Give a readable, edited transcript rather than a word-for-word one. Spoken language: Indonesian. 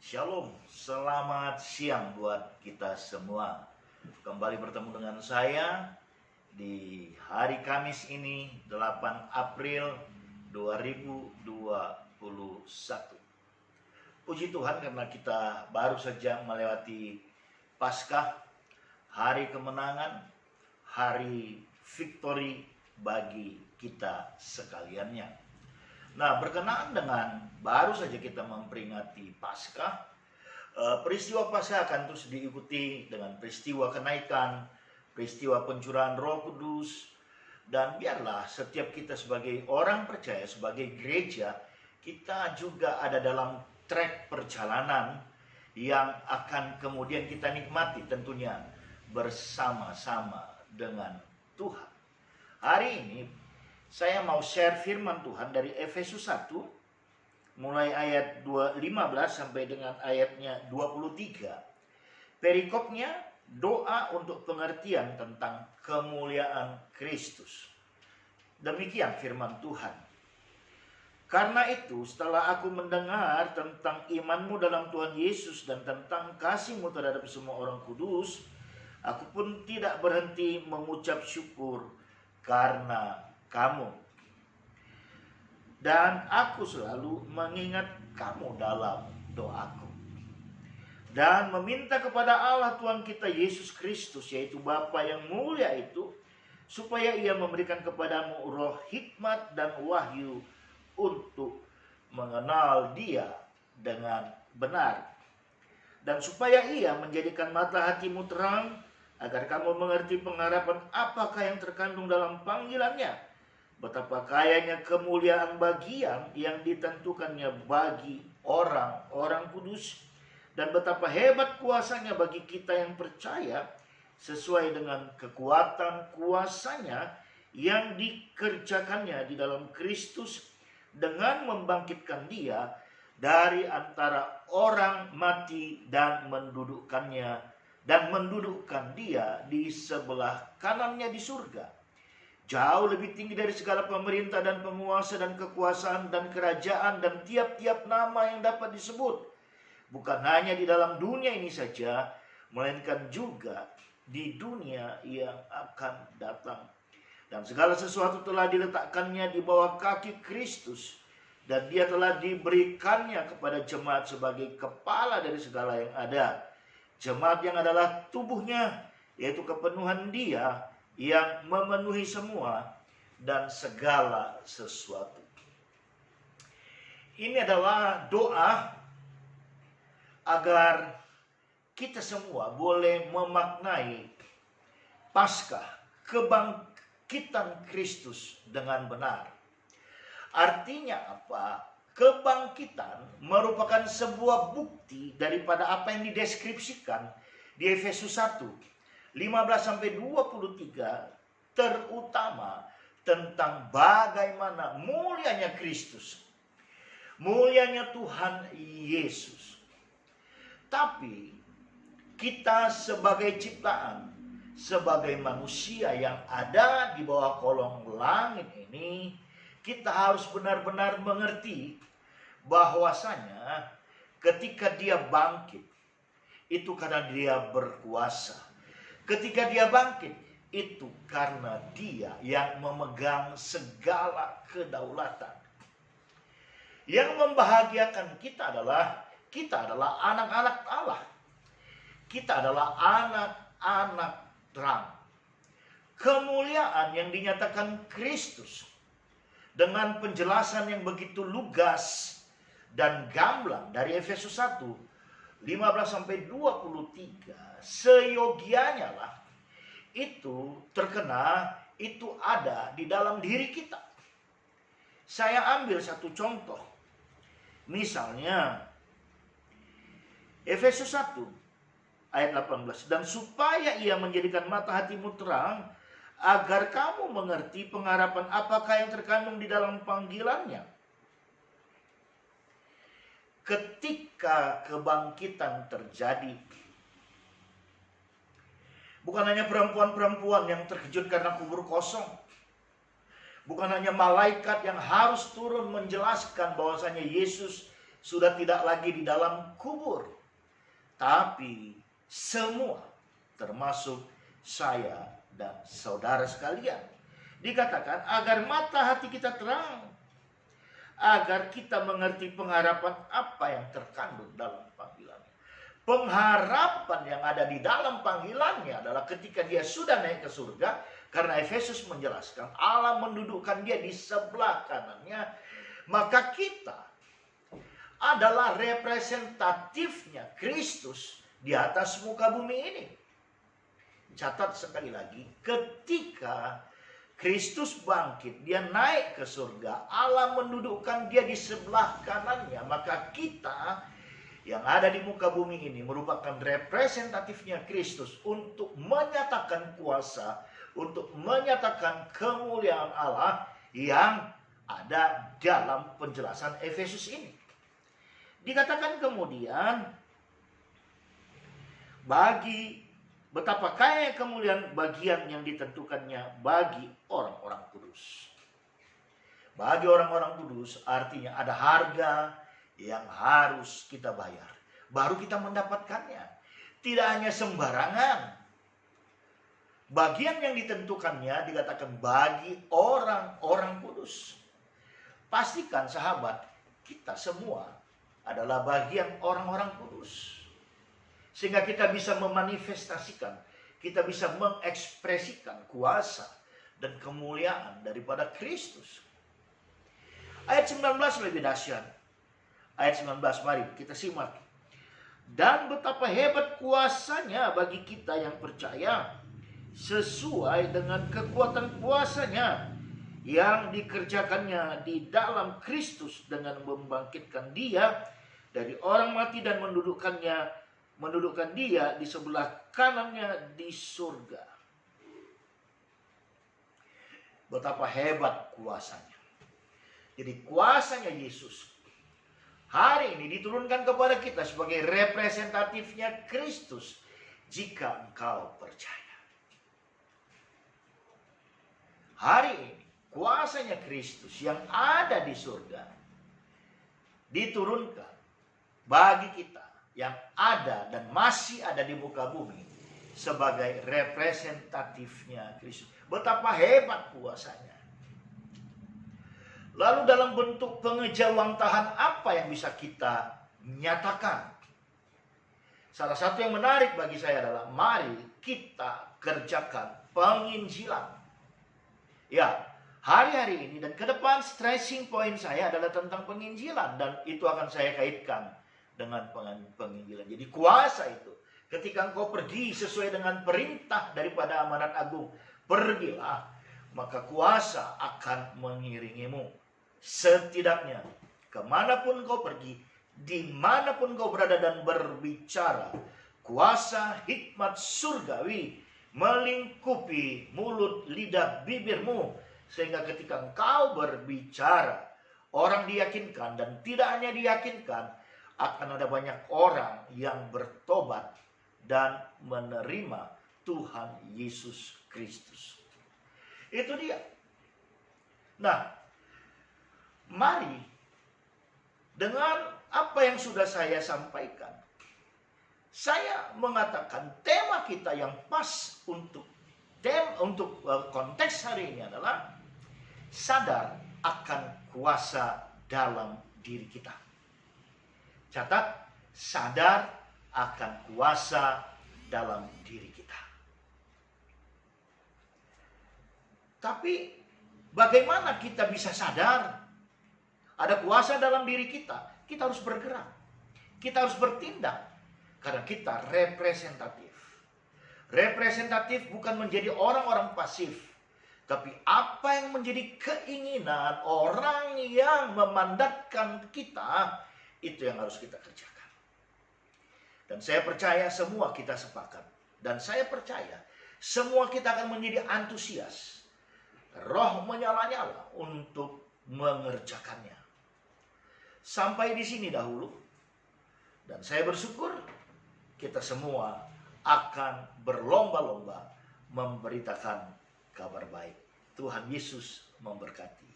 Shalom, selamat siang buat kita semua. Kembali bertemu dengan saya di hari Kamis ini, 8 April 2021. Puji Tuhan karena kita baru saja melewati Paskah, hari kemenangan, hari victory bagi kita sekaliannya. Nah, berkenaan dengan baru saja kita memperingati Paskah, peristiwa Paskah akan terus diikuti dengan peristiwa kenaikan, peristiwa pencurahan Roh Kudus, dan biarlah setiap kita sebagai orang percaya, sebagai gereja, kita juga ada dalam trek perjalanan yang akan kemudian kita nikmati tentunya bersama-sama dengan Tuhan. Hari ini saya mau share firman Tuhan dari Efesus 1 mulai ayat 15 sampai dengan ayatnya 23. Perikopnya doa untuk pengertian tentang kemuliaan Kristus. Demikian firman Tuhan. Karena itu setelah aku mendengar tentang imanmu dalam Tuhan Yesus dan tentang kasihmu terhadap semua orang kudus, aku pun tidak berhenti mengucap syukur karena kamu. Dan aku selalu mengingat kamu dalam doaku. Dan meminta kepada Allah Tuhan kita Yesus Kristus, yaitu Bapa yang mulia itu, supaya Ia memberikan kepadamu roh hikmat dan wahyu untuk mengenal Dia dengan benar. Dan supaya Ia menjadikan mata hatimu terang, agar kamu mengerti pengharapan apakah yang terkandung dalam panggilannya, betapa kayanya kemuliaan bagian yang ditentukannya bagi orang-orang kudus, dan betapa hebat kuasanya bagi kita yang percaya, sesuai dengan kekuatan kuasanya yang dikerjakannya di dalam Kristus dengan membangkitkan Dia dari antara orang mati dan mendudukkan Dia di sebelah kanannya di surga, jauh lebih tinggi dari segala pemerintah dan penguasa dan kekuasaan dan kerajaan dan tiap-tiap nama yang dapat disebut, bukan hanya di dalam dunia ini saja, melainkan juga di dunia yang akan datang. Dan segala sesuatu telah diletakkannya di bawah kaki Kristus, dan Dia telah diberikannya kepada jemaat sebagai kepala dari segala yang ada. Jemaat yang adalah tubuhnya, yaitu kepenuhan Dia yang memenuhi semua dan segala sesuatu. Ini adalah doa agar kita semua boleh memaknai Paskah, kebangkitan Kristus dengan benar. Artinya apa? Kebangkitan merupakan sebuah bukti daripada apa yang dideskripsikan di Efesus 1 15-23, terutama tentang bagaimana mulianya Kristus, mulianya Tuhan Yesus. Tapi kita sebagai ciptaan, sebagai manusia yang ada di bawah kolong langit ini, kita harus benar-benar mengerti bahwasanya ketika Dia bangkit, itu karena Dia berkuasa. Ketika Dia bangkit, itu karena Dia yang memegang segala kedaulatan. Yang membahagiakan kita adalah anak-anak Allah. Kita adalah anak-anak terang. Kemuliaan yang dinyatakan Kristus dengan penjelasan yang begitu lugas dan gamblang dari Efesus 1 15-23, seyogianya lah itu terkena, itu ada di dalam diri kita. Saya ambil satu contoh. Misalnya Efesus 1 ayat 18, dan supaya Ia menjadikan mata hatimu terang, agar kamu mengerti pengharapan apakah yang terkandung di dalam panggilannya. Ketika kebangkitan terjadi, bukan hanya perempuan-perempuan yang terkejut karena kubur kosong, bukan hanya malaikat yang harus turun menjelaskan bahwasanya Yesus sudah tidak lagi di dalam kubur, tapi semua, termasuk saya dan saudara sekalian. Dikatakan agar mata hati kita terang, agar kita mengerti pengharapan apa yang terkandung dalam panggilannya. Pengharapan yang ada di dalam panggilannya adalah ketika dia sudah naik ke surga, karena Efesus menjelaskan Allah mendudukkan dia di sebelah kanannya, maka kita adalah representatifnya Kristus di atas muka bumi ini. Catat sekali lagi, ketika Kristus bangkit, dia naik ke surga, Allah mendudukkan dia di sebelah kanannya, maka kita yang ada di muka bumi ini merupakan representatifnya Kristus untuk menyatakan kuasa, untuk menyatakan kemuliaan Allah yang ada dalam penjelasan Efesus ini. Dikatakan kemudian, betapa kaya kemuliaan bagian yang ditentukannya bagi orang-orang kudus. Bagi orang-orang kudus artinya ada harga yang harus kita bayar, baru kita mendapatkannya. Tidak hanya sembarangan. Bagian yang ditentukannya dikatakan bagi orang-orang kudus. Pastikan sahabat, kita semua adalah bagian orang-orang kudus. Sehingga kita bisa memanifestasikan, kita bisa mengekspresikan kuasa dan kemuliaan daripada Kristus. Ayat 19 lebih dahsyat. Ayat 19, mari kita simak. Dan betapa hebat kuasanya bagi kita yang percaya, sesuai dengan kekuatan kuasanya yang dikerjakannya di dalam Kristus dengan membangkitkan dia dari orang mati dan mendudukkan dia di sebelah kanannya di surga. Betapa hebat kuasanya. Jadi kuasanya Yesus hari ini diturunkan kepada kita sebagai representatifnya Kristus jika engkau percaya. Hari ini kuasanya Kristus yang ada di surga diturunkan bagi kita yang ada dan masih ada di muka bumi sebagai representatifnya Kristus. Betapa hebat kuasanya. Lalu dalam bentuk pengejawantahan apa yang bisa kita nyatakan? Salah satu yang menarik bagi saya adalah mari kita kerjakan penginjilan. Ya, hari-hari ini dan ke depan stressing point saya adalah tentang penginjilan, dan itu akan saya kaitkan dengan penginjilan. Jadi kuasa itu ketika engkau pergi sesuai dengan perintah daripada amanat agung, pergilah, maka kuasa akan mengiringimu. Setidaknya kemanapun kau pergi, dimanapun kau berada dan berbicara, kuasa hikmat surgawi melingkupi mulut, lidah, bibirmu, sehingga ketika engkau berbicara, orang diyakinkan, dan tidak hanya diyakinkan, akan ada banyak orang yang bertobat dan menerima Tuhan Yesus Kristus. Itu dia. Nah, mari dengan apa yang sudah saya sampaikan, saya mengatakan tema kita yang pas untuk konteks hari ini adalah sadar akan kuasa dalam diri kita. Catat, sadar akan kuasa dalam diri kita. Tapi bagaimana kita bisa sadar ada kuasa dalam diri kita? Kita harus bergerak. Kita harus bertindak. Karena kita representatif. Representatif bukan menjadi orang-orang pasif. Tapi apa yang menjadi keinginan orang yang memandatkan kita, itu yang harus kita kerjakan. Dan saya percaya semua kita sepakat. Dan saya percaya semua kita akan menjadi antusias. Roh menyala-nyala untuk mengerjakannya. Sampai di sini dahulu. Dan saya bersyukur kita semua akan berlomba-lomba memberitakan kabar baik. Tuhan Yesus memberkati.